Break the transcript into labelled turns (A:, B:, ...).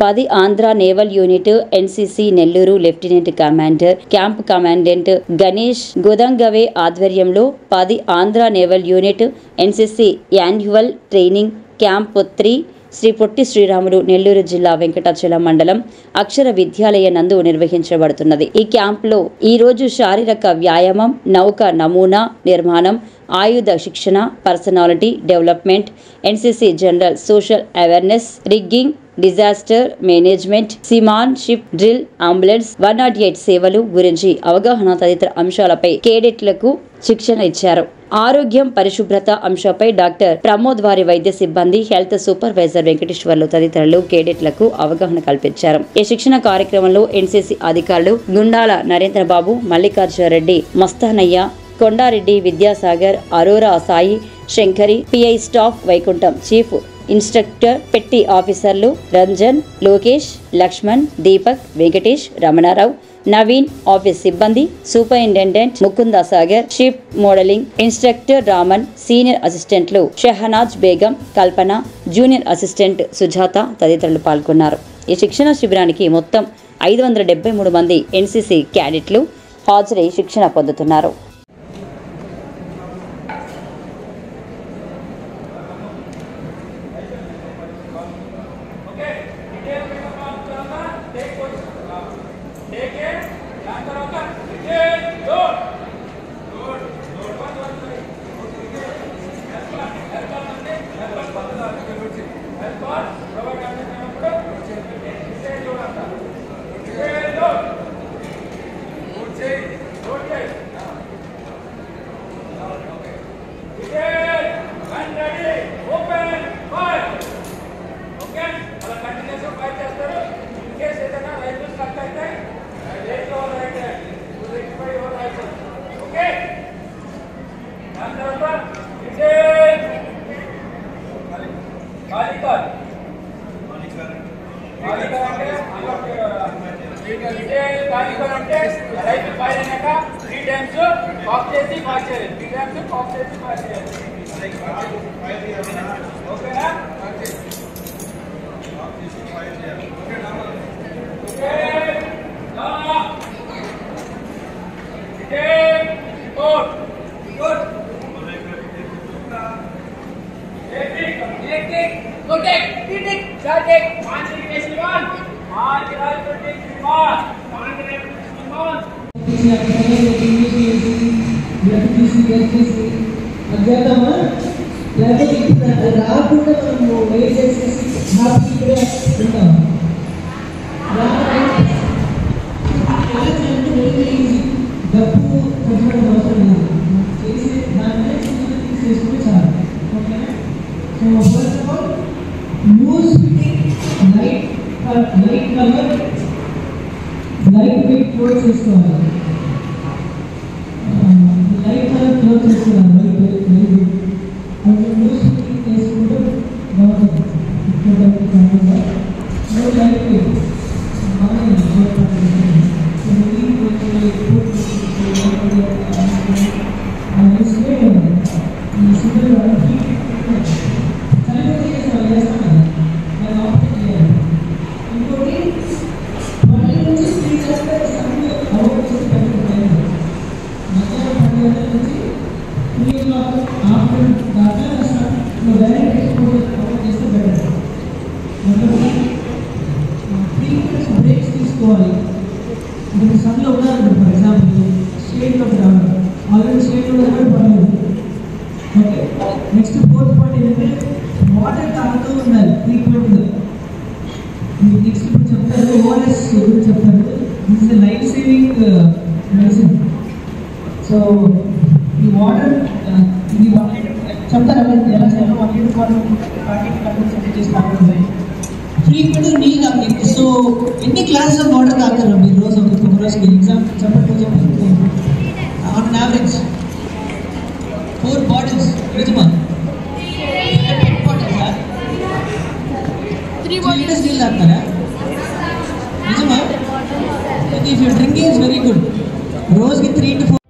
A: 10 Andhra naval unit NCC Nellore lieutenant commander camp commandant Ganesh Godangave ఆధ్వర్యంలో 10 Andhra naval unit NCC annual training camp 3 Shri Potti Sriramulu Nellore జిల్లా వెంకటాచలం మండలం అక్షర విద్యాలయ నందు నిర్వహించబడుతున్నది. ఈ క్యాంపులో ఈ రోజు శారీరక వ్యాయామం, నౌక నమూనా నిర్మాణం, ఆయుధ శిక్షణ, personality development, NCC general social awareness, rigging, disaster management, seamanship drill, ambulance 108 సేవలు గురించి అవగాహన తదితర అంశాలపై కేడెట్లకు శిక్షణ ఇచ్చారు. ఆరోగ్యం, పరిశుభ్రత అంశంపై డాక్టర్ ప్రమోద్ వారి వైద్య సిబ్బంది, హెల్త్ సూపర్వైజర్ వెంకటేశ్వర్లు తదితరులు కేడెట్లకు అవగాహన కల్పించారు. ఈ శిక్షణ కార్యక్రమంలో ఎన్సీసీ అధికారులు Gundala Narendrababu, Mallikarjuna Reddy, Mastanaiah, Kondareddy, Vidyasagar, Arora Sai, Shankari, PI staff, Vaikuntham chief instructor, petty ఆఫీసర్లు రంజన్, లోకేష్, లక్ష్మణ్, దీపక్, వెంకటేష్, రమణారావు, నవీన్, ఆఫీస్ సిబ్బంది, superintendent Mukunda Sagar, ship modelling instructor Raman, senior అసిస్టెంట్లు షహనాజ్ బేగం, కల్పన, జూనియర్ అసిస్టెంట్ సుజాత తదితరులు పాల్గొన్నారు. ఈ శిక్షణ శిబిరానికి మొత్తం 573 మంది ఎన్సీసీ క్యాడెట్లు హాజరై శిక్షణ పొందుతున్నారు.
B: If your drinking is very good, rose ki 3 to 4